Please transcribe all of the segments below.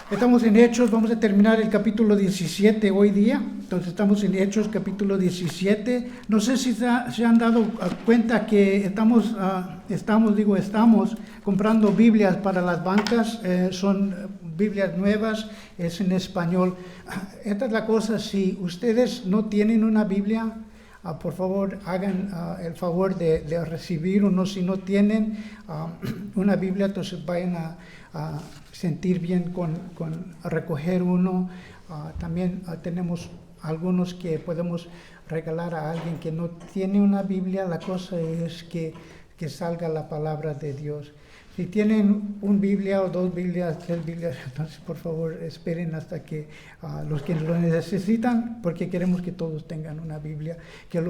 Estamos en Hechos, vamos a terminar el capítulo 17 hoy día. Entonces estamos en Hechos capítulo 17. No sé si se han dado cuenta que estamos comprando Biblias para las bancas. Son Biblias nuevas, es en español. Esta es la cosa, si ustedes no tienen una Biblia, por favor hagan el favor de recibir uno. Si no tienen una Biblia, entonces vayan a sentir bien con recoger uno. También tenemos algunos que podemos regalar a alguien que no tiene una Biblia. La cosa es que salga la palabra de Dios. Si tienen una Biblia o dos Biblias, 3 Biblias, entonces por favor esperen hasta que los que lo necesitan, porque queremos que todos tengan una Biblia, que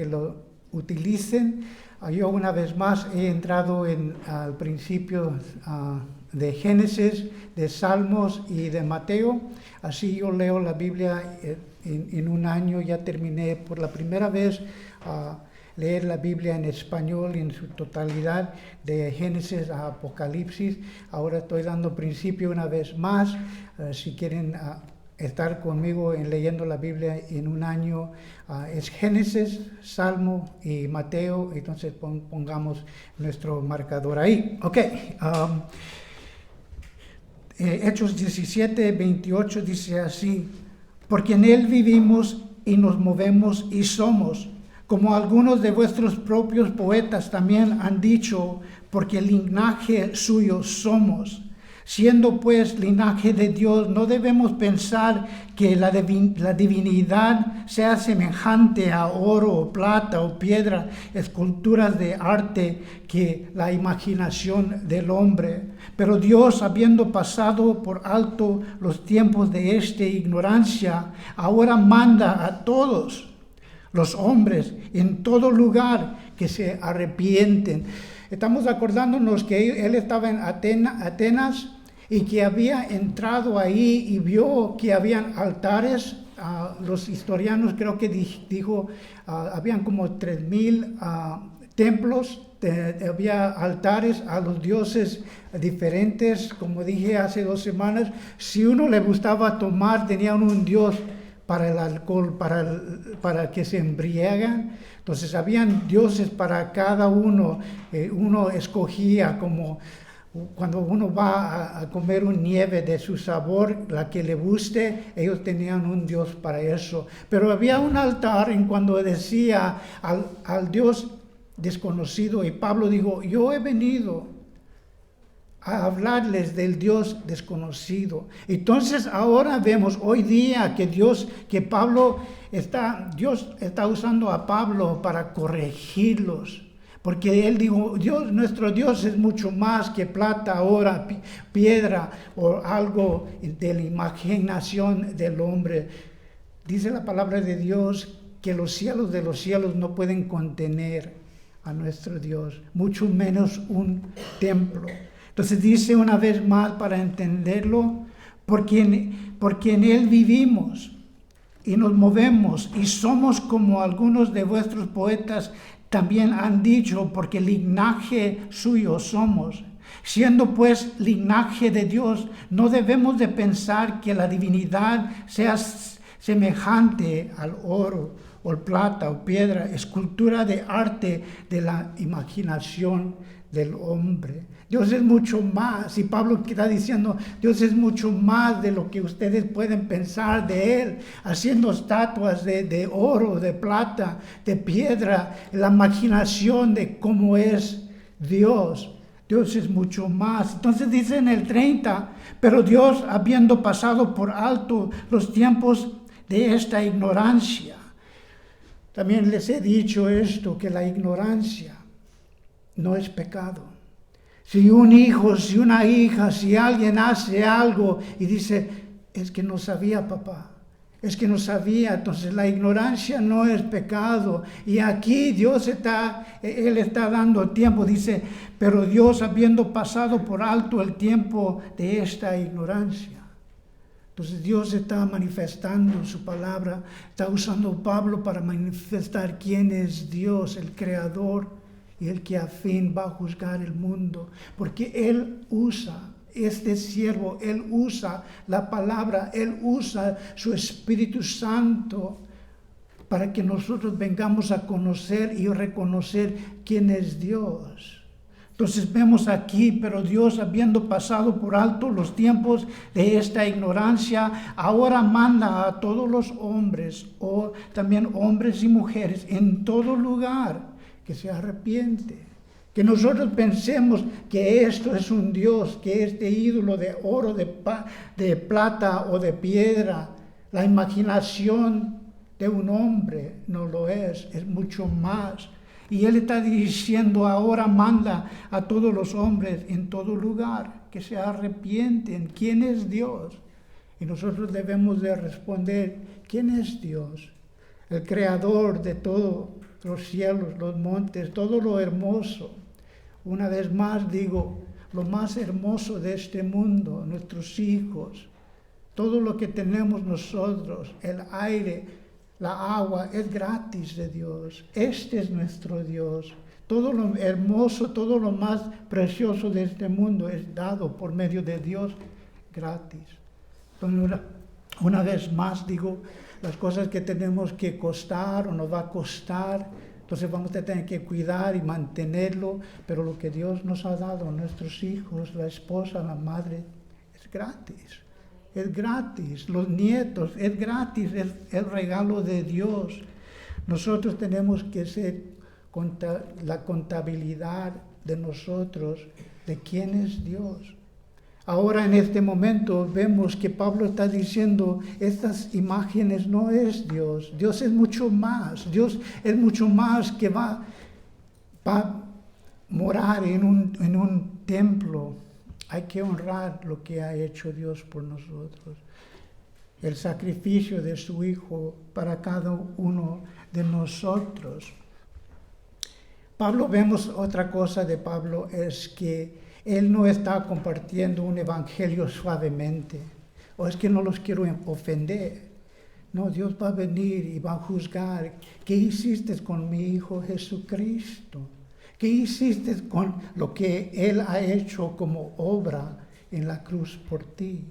lo utilicen. Yo una vez más he entrado al principio de Génesis, de Salmos y de Mateo. Así yo leo la Biblia en un año. Ya terminé por la primera vez leer la Biblia en español en su totalidad, de Génesis a Apocalipsis. Ahora estoy dando principio una vez más. Si quieren estar conmigo en leyendo la Biblia en un año, es Génesis, Salmo y Mateo. Entonces pongamos nuestro marcador ahí. Ok. Hechos 17, 28 dice así: porque en él vivimos y nos movemos y somos, como algunos de vuestros propios poetas también han dicho, porque linaje suyo somos. Siendo pues linaje de Dios, no debemos pensar que la divinidad sea semejante a oro o plata o piedra, esculturas de arte, que la imaginación del hombre. Pero Dios, habiendo pasado por alto los tiempos de esta ignorancia, ahora manda a todos los hombres en todo lugar que se arrepienten. Estamos acordándonos que él estaba en Atenas y que había entrado ahí y vio que habían altares. Los historianos creo que dijo, habían como 3,000 templos, había altares a los dioses diferentes. Como dije hace 2 semanas, si uno le gustaba tomar, tenían un dios para el alcohol, para que se embriagan. Entonces habían dioses para cada uno. Uno escogía, como cuando uno va a comer un nieve de su sabor, la que le guste, ellos tenían un dios para eso. Pero había un altar en cuando decía al dios desconocido, y Pablo dijo: yo he venido a hablarles del Dios desconocido. Entonces ahora vemos hoy día que Dios está usando a Pablo para corregirlos. Porque él dijo, nuestro Dios es mucho más que plata, oro, piedra o algo de la imaginación del hombre. Dice la palabra de Dios que los cielos de los cielos no pueden contener a nuestro Dios, mucho menos un templo. Entonces dice una vez más, para entenderlo, porque en él vivimos y nos movemos y somos, como algunos de vuestros poetas también han dicho, porque linaje suyo somos. Siendo pues linaje de Dios, no debemos de pensar que la divinidad sea semejante al oro o plata o piedra, escultura de arte de la imaginación del hombre. Dios es mucho más, y Pablo está diciendo, Dios es mucho más de lo que ustedes pueden pensar de Él, haciendo estatuas de oro, de plata, de piedra, la imaginación de cómo es Dios. Dios es mucho más. Entonces dice en el 30, pero Dios, habiendo pasado por alto los tiempos de esta ignorancia. También les he dicho esto, que la ignorancia no es pecado. Si un hijo, si una hija, si alguien hace algo y dice, es que no sabía, papá, es que no sabía, entonces la ignorancia no es pecado. Y aquí Él está dando tiempo, dice, pero Dios, habiendo pasado por alto el tiempo de esta ignorancia. Entonces Dios está manifestando su palabra, está usando a Pablo para manifestar quién es Dios, el creador, y el que a fin va a juzgar el mundo, porque Él usa este siervo, Él usa la palabra, Él usa su Espíritu Santo para que nosotros vengamos a conocer y reconocer quién es Dios. Entonces vemos aquí, pero Dios, habiendo pasado por alto los tiempos de esta ignorancia, ahora manda a todos los hombres, o también hombres y mujeres, en todo lugar, que se arrepiente. Que nosotros pensemos que esto es un Dios, que este ídolo de oro, de plata o de piedra, la imaginación de un hombre, no lo es mucho más. Y Él está diciendo, ahora manda a todos los hombres en todo lugar que se arrepienten. ¿Quién es Dios? Y nosotros debemos de responder, ¿quién es Dios? El creador de todos los cielos, los montes, todo lo hermoso. Una vez más digo, lo más hermoso de este mundo, nuestros hijos, todo lo que tenemos nosotros, el aire, la agua, es gratis de Dios. Este es nuestro Dios. Todo lo hermoso, todo lo más precioso de este mundo es dado por medio de Dios gratis. Entonces, una vez más digo, las cosas que tenemos que costar o nos va a costar, entonces vamos a tener que cuidar y mantenerlo, pero lo que Dios nos ha dado a nuestros hijos, la esposa, la madre, es gratis. Es gratis, los nietos, es gratis, es el regalo de Dios. Nosotros tenemos que ser la contabilidad de nosotros, de quién es Dios. Ahora en este momento vemos que Pablo está diciendo, estas imágenes no es Dios. Dios es mucho más. Dios es mucho más que va a morar en un templo. Hay que honrar lo que ha hecho Dios por nosotros. El sacrificio de su Hijo para cada uno de nosotros. Vemos otra cosa de Pablo, es que él no está compartiendo un evangelio suavemente. O es que no los quiero ofender. No, Dios va a venir y va a juzgar. ¿Qué hiciste con mi Hijo Jesucristo? ¿Qué hiciste con lo que Él ha hecho como obra en la cruz por ti?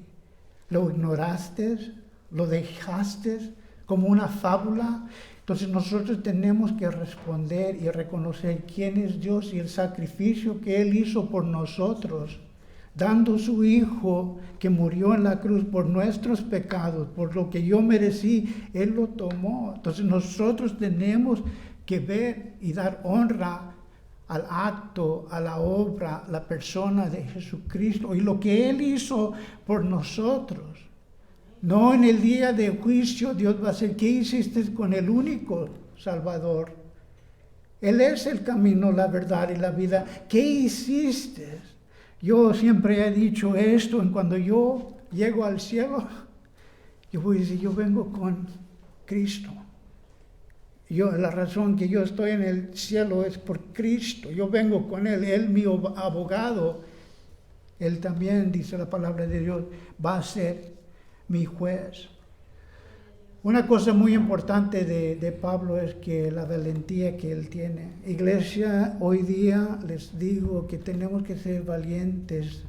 ¿Lo ignoraste? ¿Lo dejaste como una fábula? Entonces nosotros tenemos que responder y reconocer quién es Dios y el sacrificio que Él hizo por nosotros, dando su Hijo que murió en la cruz por nuestros pecados, por lo que yo merecí, Él lo tomó. Entonces nosotros tenemos que ver y dar honra al acto, a la obra, la persona de Jesucristo y lo que Él hizo por nosotros. No en el día de juicio Dios va a decir, ¿qué hiciste con el único Salvador? Él es el camino, la verdad y la vida. ¿Qué hiciste? Yo siempre he dicho esto, en cuando yo llego al cielo, yo voy a decir, yo vengo con Cristo. La razón que yo estoy en el cielo es por Cristo. Yo vengo con Él mi abogado. Él también, dice la palabra de Dios, va a ser mi juez. Una cosa muy importante de Pablo es que la valentía que él tiene. Iglesia, hoy día les digo que tenemos que ser valientes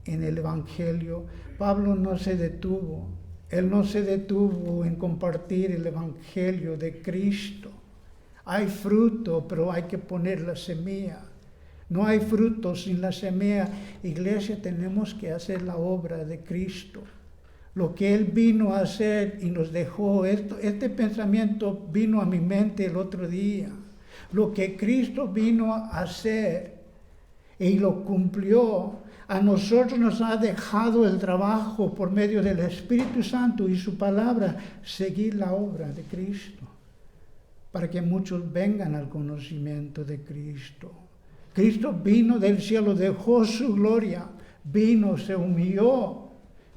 en el Evangelio. Pablo no se detuvo. Él no se detuvo en compartir el Evangelio de Cristo. Hay fruto, pero hay que poner la semilla. No hay fruto sin la semilla. Iglesia, tenemos que hacer la obra de Cristo. Lo que Él vino a hacer y nos dejó, este pensamiento vino a mi mente el otro día. Lo que Cristo vino a hacer y lo cumplió. A nosotros nos ha dejado el trabajo por medio del Espíritu Santo y su palabra, seguir la obra de Cristo, para que muchos vengan al conocimiento de Cristo. Cristo vino del cielo, dejó su gloria, vino, se humilló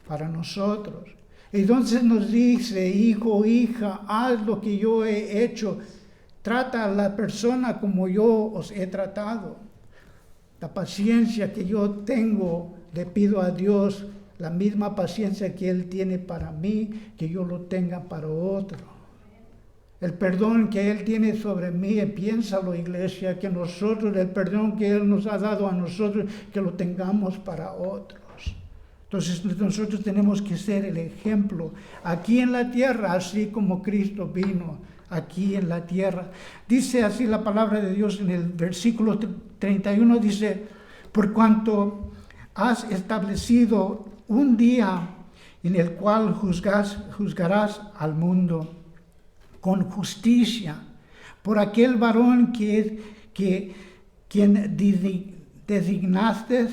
para nosotros. Entonces nos dice, hijo, hija, haz lo que yo he hecho, trata a la persona como yo os he tratado. La paciencia que yo tengo, le pido a Dios la misma paciencia que Él tiene para mí, que yo lo tenga para otro. El perdón que Él tiene sobre mí, piénsalo, iglesia, que nosotros, el perdón que Él nos ha dado a nosotros, que lo tengamos para otros. Entonces nosotros tenemos que ser el ejemplo aquí en la tierra, así como Cristo vino aquí en la tierra. Dice así la palabra de Dios en el versículo 31, dice, por cuanto has establecido un día en el cual juzgarás al mundo con justicia, por aquel varón quien designaste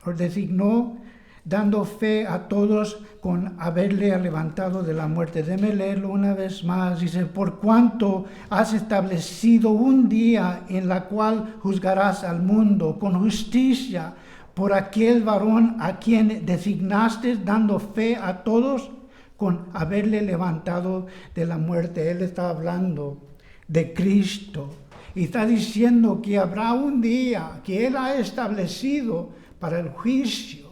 o designó, dando fe a todos con haberle levantado de la muerte. Déjeme leerlo una vez más. Dice, por cuanto has establecido un día en la cual juzgarás al mundo con justicia, por aquel varón a quien designaste, dando fe a todos con haberle levantado de la muerte. Él está hablando de Cristo y está diciendo que habrá un día que Él ha establecido para el juicio.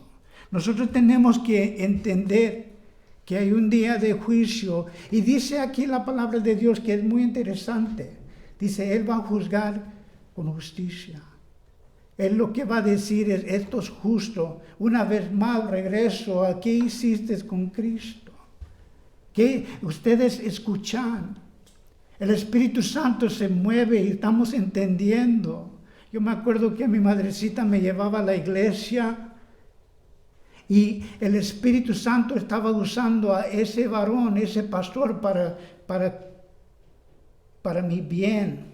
Nosotros tenemos que entender que hay un día de juicio. Y dice aquí la palabra de Dios que es muy interesante. Dice, Él va a juzgar con justicia. Él lo que va a decir es, esto es justo. Una vez más regreso a qué hiciste con Cristo. Que ustedes escuchan. El Espíritu Santo se mueve y estamos entendiendo. Yo me acuerdo que mi madrecita me llevaba a la iglesia y el Espíritu Santo estaba usando a ese varón, ese pastor para mi bien,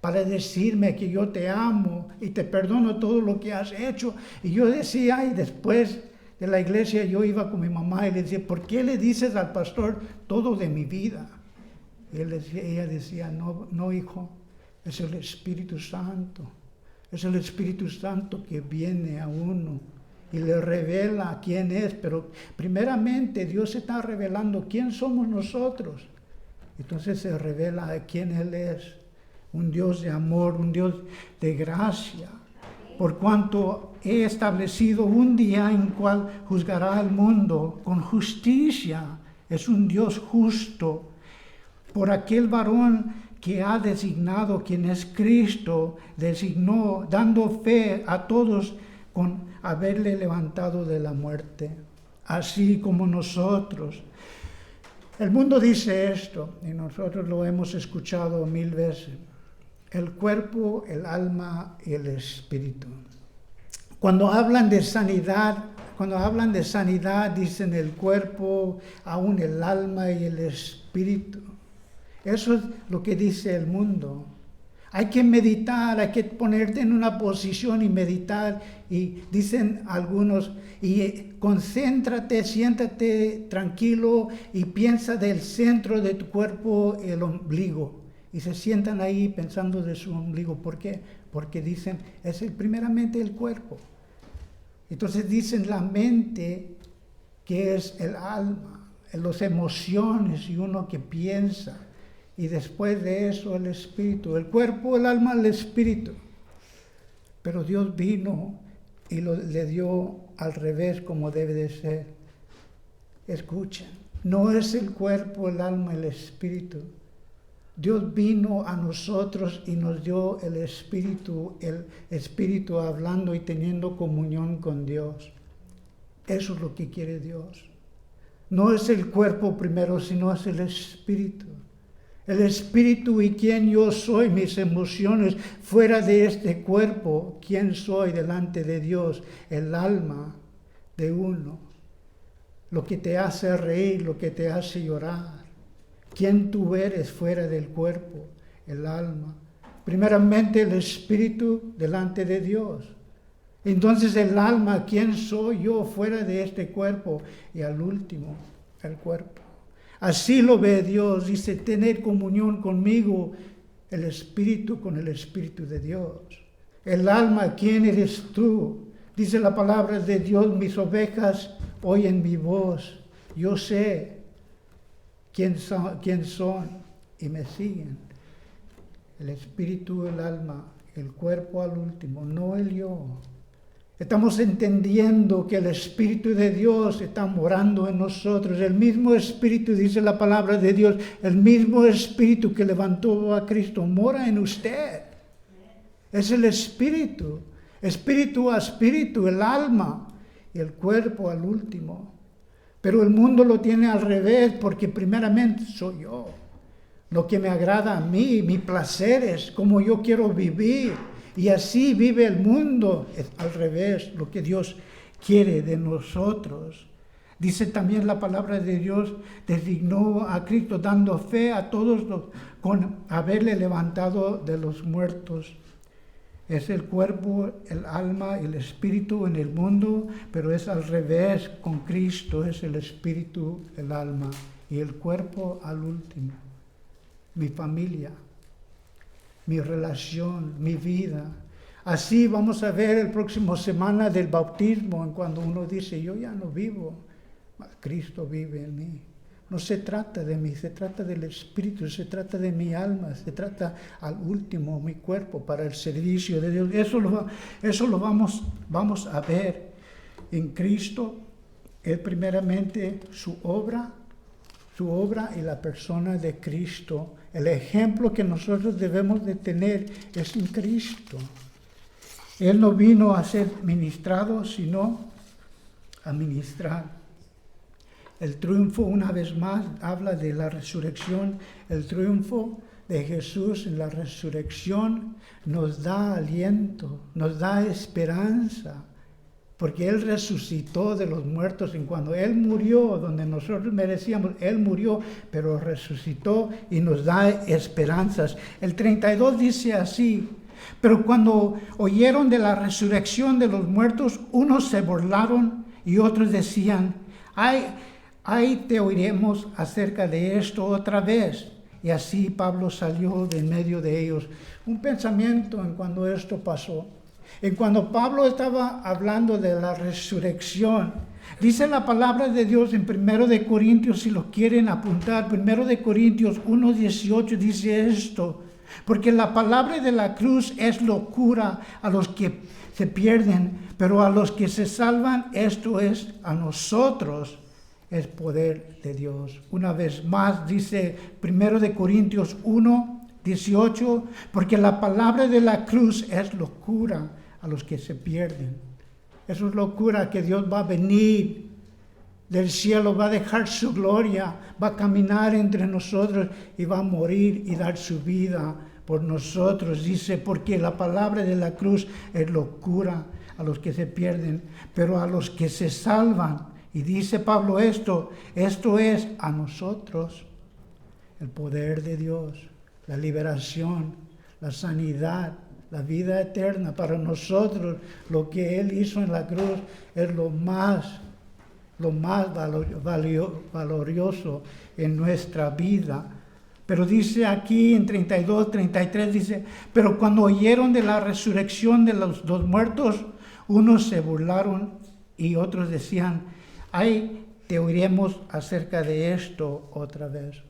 para decirme que yo te amo y te perdono todo lo que has hecho. Y yo decía, y después de la iglesia yo iba con mi mamá y le decía, ¿por qué le dices al pastor todo de mi vida? Y ella decía, no hijo, es el Espíritu Santo. Es el Espíritu Santo que viene a uno y le revela quién es. Pero primeramente Dios está revelando quién somos nosotros. Entonces se revela quién Él es. Un Dios de amor, un Dios de gracia. Por cuanto he establecido un día en cual juzgará al mundo con justicia. Es un Dios justo. Por aquel varón que ha designado, quien es Cristo, designó, dando fe a todos con haberle levantado de la muerte, así como nosotros. El mundo dice esto, y nosotros lo hemos escuchado 1000 veces, el cuerpo, el alma y el espíritu. Cuando hablan de sanidad, dicen el cuerpo, aún el alma y el espíritu. Eso es lo que dice el mundo. Hay que meditar, hay que ponerte en una posición y meditar. Y dicen algunos, y concéntrate, siéntate tranquilo y piensa del centro de tu cuerpo, el ombligo. Y se sientan ahí pensando de su ombligo. ¿Por qué? Porque dicen, es primeramente el cuerpo. Entonces dicen la mente, que es el alma, las emociones y uno que piensa. Y después de eso el espíritu, el cuerpo, el alma, el espíritu. Pero Dios vino y le dio al revés como debe de ser. Escuchen, no es el cuerpo, el alma, el espíritu. Dios vino a nosotros y nos dio el espíritu hablando y teniendo comunión con Dios. Eso es lo que quiere Dios. No es el cuerpo primero, sino es el espíritu. El espíritu y quién yo soy, mis emociones fuera de este cuerpo, quién soy delante de Dios, el alma de uno, lo que te hace reír, lo que te hace llorar, quién tú eres fuera del cuerpo, el alma. Primeramente el espíritu delante de Dios. Entonces el alma, quién soy yo fuera de este cuerpo, y al último, el cuerpo. Así lo ve Dios, dice, tener comunión conmigo, el espíritu con el espíritu de Dios. El alma, ¿quién eres tú? Dice la palabra de Dios, mis ovejas oyen mi voz. Yo sé quién son y me siguen. El espíritu, el alma, el cuerpo al último, no el yo. Estamos entendiendo que el Espíritu de Dios está morando en nosotros. El mismo Espíritu, dice la palabra de Dios, el mismo Espíritu que levantó a Cristo mora en usted. Es el Espíritu, espíritu a espíritu, el alma. y el cuerpo al último. Pero el mundo lo tiene al revés, porque primeramente soy yo. Lo que me agrada a mí, mis placeres, como yo quiero vivir. Y así vive el mundo, es al revés, lo que Dios quiere de nosotros. Dice también la palabra de Dios, designó a Cristo dando fe a todos con haberle levantado de los muertos. Es el cuerpo, el alma, el espíritu en el mundo, pero es al revés, con Cristo es el espíritu, el alma y el cuerpo al último. Mi familia, mi relación, mi vida. Así vamos a ver el próximo semana del bautismo, cuando uno dice, yo ya no vivo, Cristo vive en mí. No se trata de mí, se trata del Espíritu, se trata de mi alma, se trata al último, mi cuerpo, para el servicio de Dios. Eso lo vamos a ver en Cristo. Es primeramente su obra y la persona de Cristo. El ejemplo que nosotros debemos de tener es en Cristo. Él no vino a ser ministrado, sino a ministrar. El triunfo, una vez más, habla de la resurrección. El triunfo de Jesús en la resurrección nos da aliento, nos da esperanza, porque Él resucitó de los muertos. Y cuando Él murió, donde nosotros merecíamos, Él murió, pero resucitó y nos da esperanzas. El 32 dice así: pero cuando oyeron de la resurrección de los muertos, unos se burlaron y otros decían, ¡ay, te oiremos acerca de esto otra vez! Y así Pablo salió de en medio de ellos. Un pensamiento en cuando esto pasó. En cuando Pablo estaba hablando de la resurrección, dice la palabra de Dios en 1 de Corintios, si lo quieren apuntar, 1 de Corintios 1:18 dice esto: porque la palabra de la cruz es locura a los que se pierden, pero a los que se salvan, esto es a nosotros, es poder de Dios. Una vez más dice 1 de Corintios 1:18, porque la palabra de la cruz es locura a los que se pierden. Eso es locura, que Dios va a venir del cielo, va a dejar su gloria, va a caminar entre nosotros y va a morir y dar su vida por nosotros. Dice, porque la palabra de la cruz es locura a los que se pierden, pero a los que se salvan. Y dice Pablo esto es a nosotros el poder de Dios, la liberación, la sanidad, la vida eterna. Para nosotros lo que Él hizo en la cruz es lo más valioso en nuestra vida. Pero dice aquí en 32, 33, dice, pero cuando oyeron de la resurrección de los muertos, unos se burlaron y otros decían, ¡ay, te oiremos acerca de esto otra vez!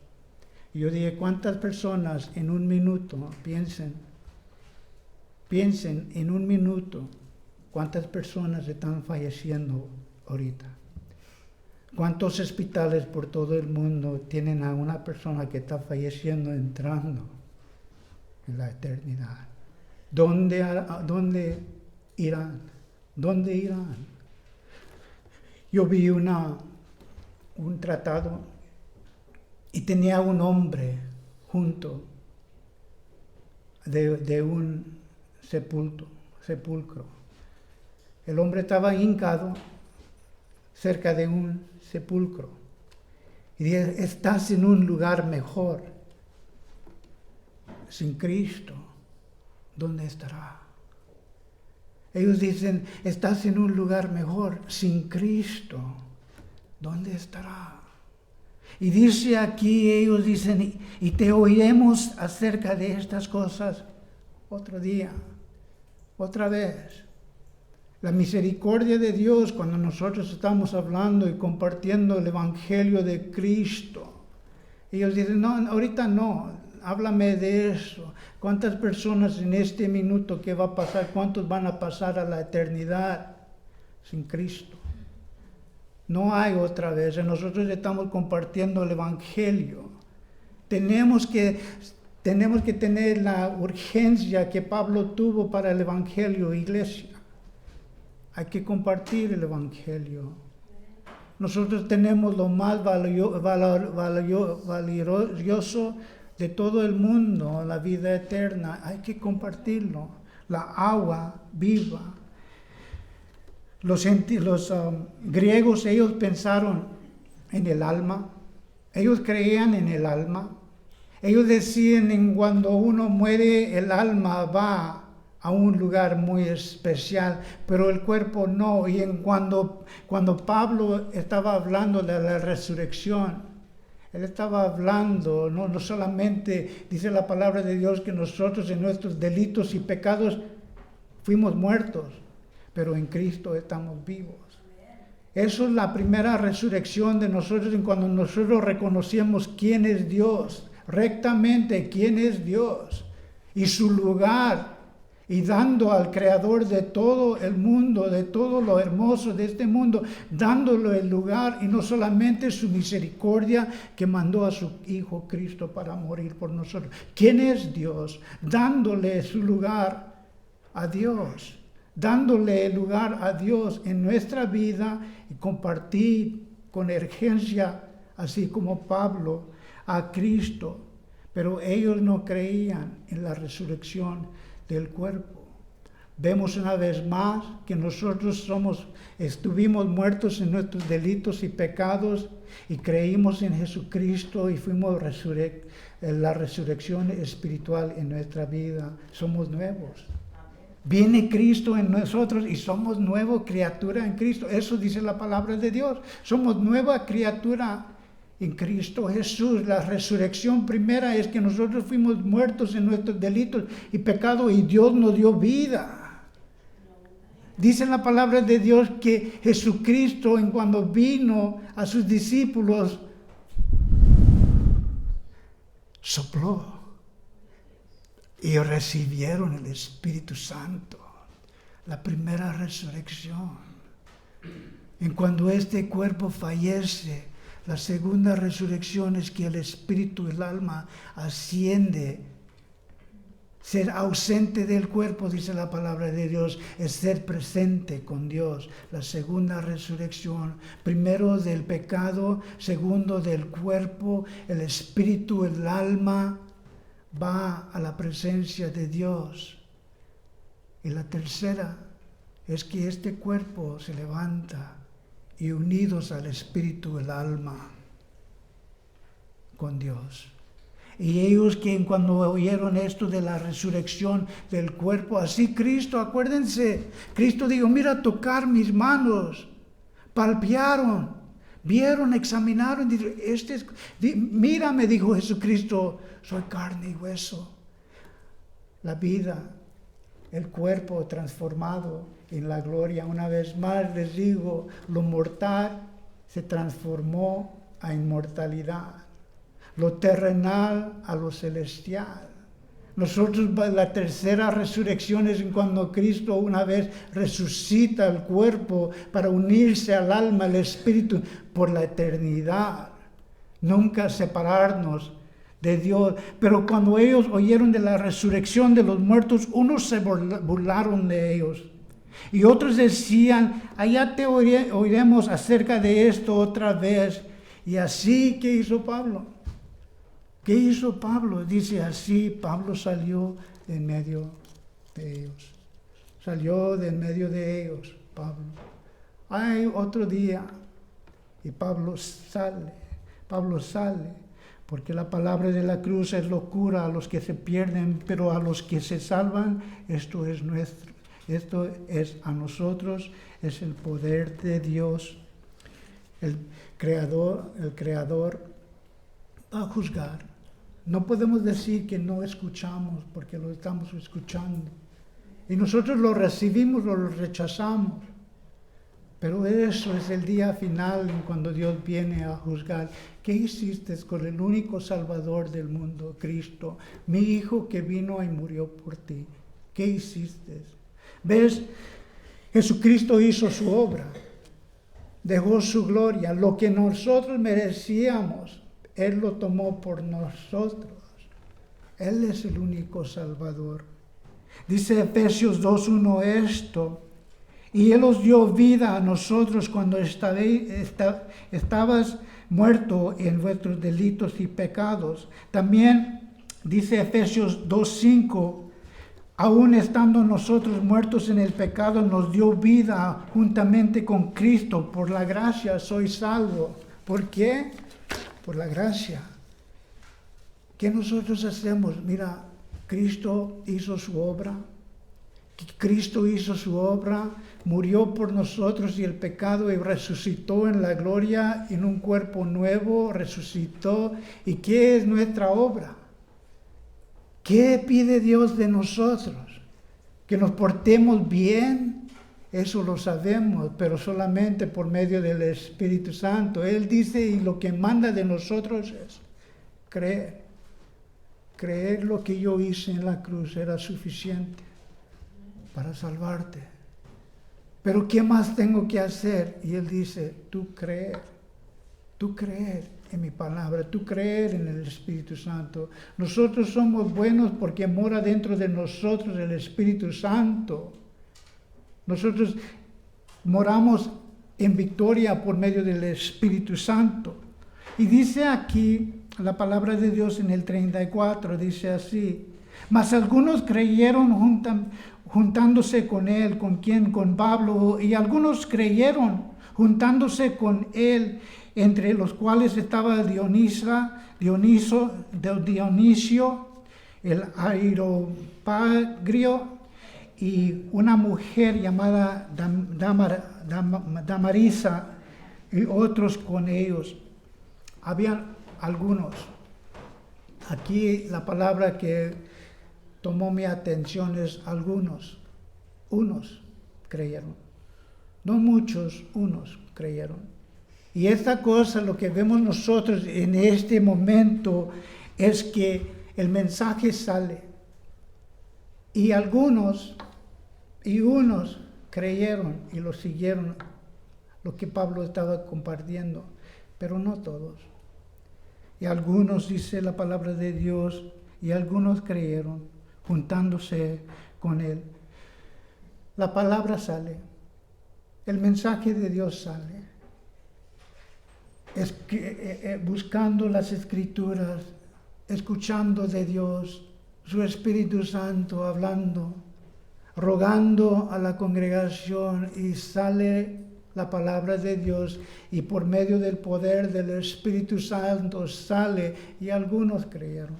Y yo dije, ¿cuántas personas en un minuto, piensen en un minuto, cuántas personas están falleciendo ahorita? ¿Cuántos hospitales por todo el mundo tienen a una persona que está falleciendo, entrando en la eternidad? ¿Dónde irán? ¿Dónde irán? Yo vi un tratado y tenía un hombre junto de un sepulcro. El hombre estaba hincado cerca de un sepulcro y dice, estás en un lugar mejor. Sin Cristo, ¿dónde estará? Ellos dicen, estás en un lugar mejor. Sin Cristo, ¿dónde estará? Y dice aquí, ellos dicen, y te oiremos acerca de estas cosas otro día, otra vez. La misericordia de Dios cuando nosotros estamos hablando y compartiendo el Evangelio de Cristo. Ellos dicen, no, ahorita no, háblame de eso. ¿Cuántas personas en este minuto qué va a pasar? ¿Cuántos van a pasar a la eternidad sin Cristo? No hay otra vez. Nosotros estamos compartiendo el Evangelio. Tenemos que tener la urgencia que Pablo tuvo para el Evangelio, iglesia. hay que compartir el Evangelio. Nosotros tenemos lo más valioso de todo el mundo, la vida eterna. Hay que compartirlo. La agua viva. Los griegos, ellos pensaron en el alma. Ellos creían en el alma. Ellos decían que cuando uno muere, el alma va a un lugar muy especial, pero el cuerpo no. Y cuando Pablo estaba hablando de la resurrección, él estaba hablando, no solamente dice la palabra de Dios que nosotros en nuestros delitos y pecados fuimos muertos, pero en Cristo estamos vivos. Eso es la primera resurrección de nosotros, cuando nosotros reconocemos quién es Dios, rectamente quién es Dios y su lugar, y dando al Creador de todo el mundo, de todo lo hermoso de este mundo, dándole el lugar, y no solamente su misericordia que mandó a su Hijo Cristo para morir por nosotros. ¿Quién es Dios? Dándole su lugar a Dios, dándole el lugar a Dios en nuestra vida y compartir con urgencia, así como Pablo, a Cristo. Pero ellos no creían en la resurrección del cuerpo. Vemos una vez más que nosotros estuvimos muertos en nuestros delitos y pecados y creímos en Jesucristo y fuimos la resurrección espiritual en nuestra vida. Somos nuevos. Viene Cristo en nosotros y somos nueva criatura en Cristo. Eso dice la palabra de Dios. Somos nueva criatura en Cristo Jesús. La resurrección primera es que nosotros fuimos muertos en nuestros delitos y pecados y Dios nos dio vida. Dice la palabra de Dios que Jesucristo, cuando vino a sus discípulos, sopló y recibieron el Espíritu Santo. La primera resurrección. Y cuando este cuerpo fallece, la segunda resurrección es que el espíritu y el alma asciende. Ser ausente del cuerpo, dice la palabra de Dios, es ser presente con Dios. La segunda resurrección, primero del pecado, segundo del cuerpo, el espíritu, el alma va a la presencia de Dios. Y la tercera es que este cuerpo se levanta y unidos al espíritu, el alma, con Dios. Y ellos que cuando oyeron esto de la resurrección del cuerpo, así Cristo, acuérdense, Cristo dijo, mira, tocar mis manos, palpearon, vieron, examinaron, mira, me dijo Jesucristo, soy carne y hueso. La vida, el cuerpo transformado en la gloria. Una vez más les digo, lo mortal se transformó a inmortalidad, lo terrenal a lo celestial. Nosotros, la tercera resurrección es cuando Cristo una vez resucita el cuerpo para unirse al alma, al espíritu, por la eternidad. Nunca separarnos de Dios. Pero cuando ellos oyeron de la resurrección de los muertos, unos se burlaron de ellos. Y otros decían, allá te oiremos acerca de esto otra vez. Y así, ¿qué hizo Pablo? ¿Qué hizo Pablo? Dice así, Pablo salió de en medio de ellos. Salió de en medio de ellos, Pablo. Hay otro día y Pablo sale, porque la palabra de la cruz es locura a los que se pierden, pero a los que se salvan, esto es nuestro. Esto es a nosotros, es el poder de Dios. El Creador va a juzgar. No podemos decir que no escuchamos, porque lo estamos escuchando. Y nosotros lo recibimos o lo rechazamos. Pero eso es el día final, cuando Dios viene a juzgar. ¿Qué hiciste con el único Salvador del mundo, Cristo? Mi Hijo que vino y murió por ti. ¿Qué hiciste? ¿Ves? Jesucristo hizo su obra. Dejó su gloria. Lo que nosotros merecíamos, Él lo tomó por nosotros. Él es el único Salvador. Dice Efesios 2:1 esto. Y Él os dio vida a nosotros cuando estabas muerto en vuestros delitos y pecados. También dice Efesios 2:5, aún estando nosotros muertos en el pecado, nos dio vida juntamente con Cristo. Por la gracia soy salvo. ¿Por qué? Por la gracia. ¿Qué nosotros hacemos? Mira, Cristo hizo su obra. Cristo hizo su obra, murió por nosotros y el pecado y resucitó en la gloria en un cuerpo nuevo, resucitó. ¿Y qué es nuestra obra? ¿Qué pide Dios de nosotros? Que nos portemos bien, eso lo sabemos, pero solamente por medio del Espíritu Santo. Él dice, y lo que manda de nosotros es creer. Creer lo que yo hice en la cruz era suficiente para salvarte. Pero ¿qué más tengo que hacer? Y Él dice, tú creer en mi palabra, tú creer en el Espíritu Santo. Nosotros somos buenos porque mora dentro de nosotros el Espíritu Santo. Nosotros moramos en victoria por medio del Espíritu Santo. Y dice aquí la palabra de Dios en el 34, dice así, mas algunos creyeron juntándose con él, ¿con quién? Con Pablo, y algunos creyeron juntándose con él, entre los cuales estaba Dionisio, el Areópago, y una mujer llamada Damarisa, y otros con ellos. Habían algunos. Aquí la palabra que tomó mi atención es algunos. Unos creyeron. No muchos, unos creyeron. Y esta cosa, lo que vemos nosotros en este momento, es que el mensaje sale. Y algunos y unos creyeron y lo siguieron, lo que Pablo estaba compartiendo, pero no todos. Y algunos, dice la palabra de Dios, y algunos creyeron, juntándose con él. La palabra sale, el mensaje de Dios sale. Buscando las Escrituras, escuchando de Dios, su Espíritu Santo hablando, rogando a la congregación, y sale la palabra de Dios, y por medio del poder del Espíritu Santo sale, y algunos creyeron,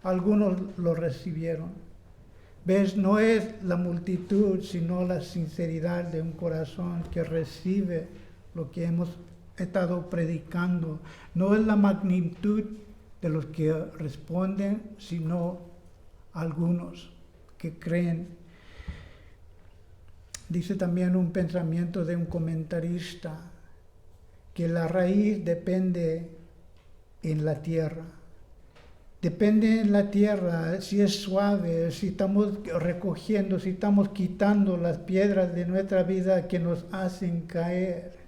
algunos lo recibieron. ¿Ves? No es la multitud, sino la sinceridad de un corazón que recibe lo que hemos estado predicando. No es la magnitud de los que responden, sino algunos que creen. Dice también un pensamiento de un comentarista que la raíz depende en la tierra. Depende en la tierra, si es suave, si estamos recogiendo, si estamos quitando las piedras de nuestra vida que nos hacen caer.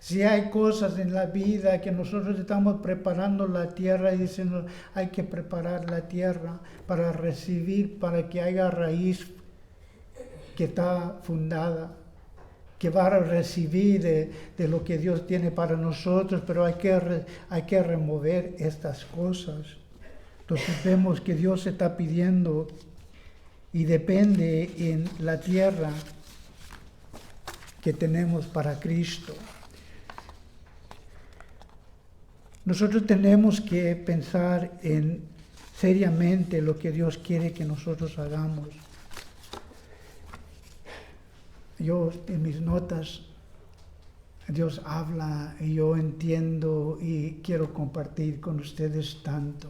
Si hay cosas en la vida que nosotros estamos preparando la tierra, y dicen, hay que preparar la tierra para recibir, para que haya raíz que está fundada, que va a recibir de lo que Dios tiene para nosotros, pero hay que remover estas cosas. Entonces vemos que Dios está pidiendo y depende en la tierra que tenemos para Cristo. Nosotros tenemos que pensar en seriamente lo que Dios quiere que nosotros hagamos. Yo en mis notas, Dios habla y yo entiendo y quiero compartir con ustedes tanto.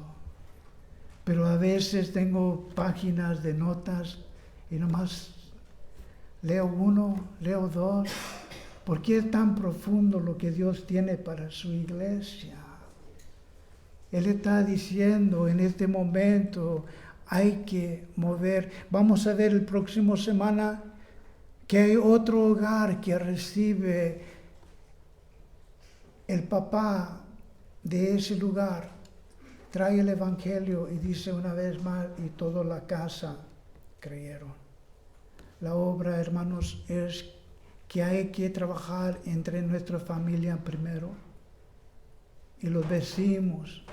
Pero a veces tengo páginas de notas y nomás leo uno, leo dos. ¿Por qué es tan profundo lo que Dios tiene para su iglesia? Él está diciendo en este momento, hay que mover. Vamos a ver el próximo semana que hay otro hogar que recibe el papá de ese lugar. Trae el Evangelio y dice una vez más, y toda la casa creyeron. La obra, hermanos, es que hay que trabajar entre nuestra familia primero. Y los vecinos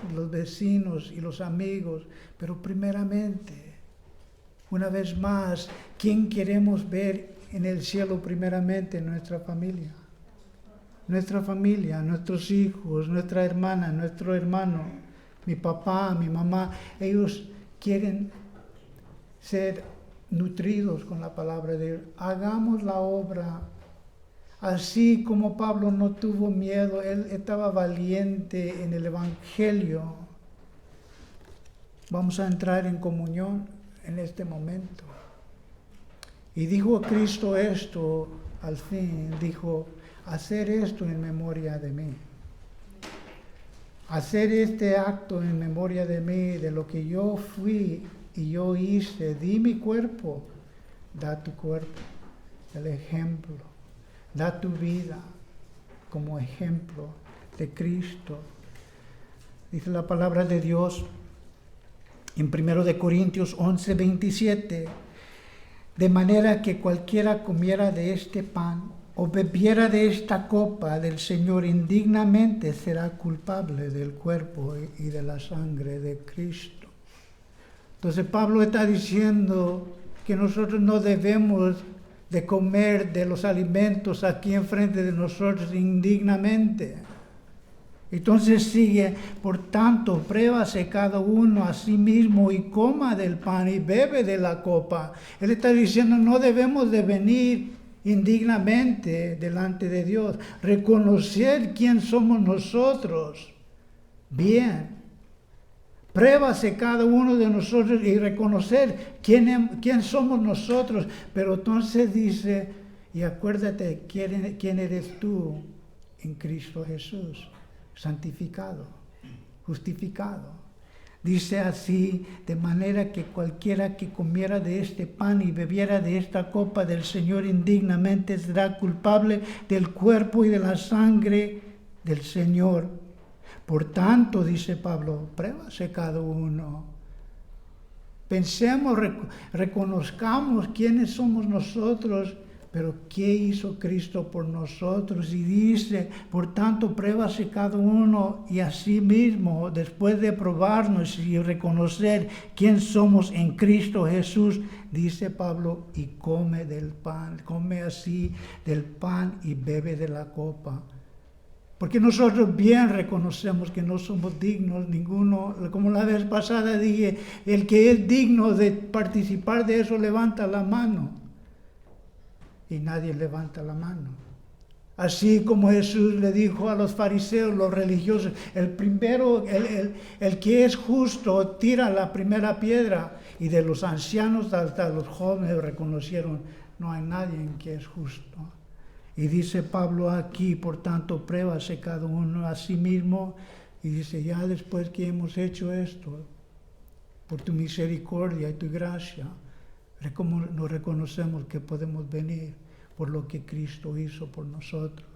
y los amigos, pero primeramente, una vez más, ¿quién queremos ver en el cielo primeramente? Nuestra familia. Nuestra familia, nuestros hijos, nuestra hermana, nuestro hermano, mi papá, mi mamá, ellos quieren ser nutridos con la palabra de Dios. Hagamos la obra. Así como Pablo no tuvo miedo, él estaba valiente en el Evangelio. Vamos a entrar en comunión en este momento. Y dijo Cristo esto, al fin, dijo, hacer esto en memoria de mí. Hacer este acto en memoria de mí, de lo que yo fui y yo hice. Di mi cuerpo, da tu cuerpo, el ejemplo. Da tu vida como ejemplo de Cristo. Dice la palabra de Dios en 1 Corintios 11:27, de manera que cualquiera comiera de este pan o bebiera de esta copa del Señor indignamente será culpable del cuerpo y de la sangre de Cristo. Entonces Pablo está diciendo que nosotros no debemos de comer de los alimentos aquí enfrente de nosotros indignamente. Entonces sigue, por tanto, pruébase cada uno a sí mismo y coma del pan y bebe de la copa. Él está diciendo, no debemos de venir indignamente delante de Dios, reconocer quién somos nosotros. Bien. Pruébase cada uno de nosotros y reconocer quién somos nosotros. Pero entonces dice, y acuérdate quién eres tú en Cristo Jesús, santificado, justificado. Dice así, de manera que cualquiera que comiera de este pan y bebiera de esta copa del Señor indignamente será culpable del cuerpo y de la sangre del Señor. Por tanto, dice Pablo, pruébase cada uno. Pensemos, reconozcamos quiénes somos nosotros, pero qué hizo Cristo por nosotros. Y dice, por tanto, pruébase cada uno y a sí mismo, después de probarnos y reconocer quién somos en Cristo Jesús, dice Pablo, y come del pan, come así del pan y bebe de la copa. Porque nosotros bien reconocemos que no somos dignos, ninguno, como la vez pasada dije, el que es digno de participar de eso levanta la mano. Y nadie levanta la mano. Así como Jesús le dijo a los fariseos, los religiosos, el primero, el que es justo tira la primera piedra. Y de los ancianos hasta los jóvenes reconocieron, no hay nadie en que es justo. Y dice Pablo aquí, por tanto, pruébase cada uno a sí mismo. Y dice, ya después que hemos hecho esto, por tu misericordia y tu gracia, nos reconocemos que podemos venir por lo que Cristo hizo por nosotros.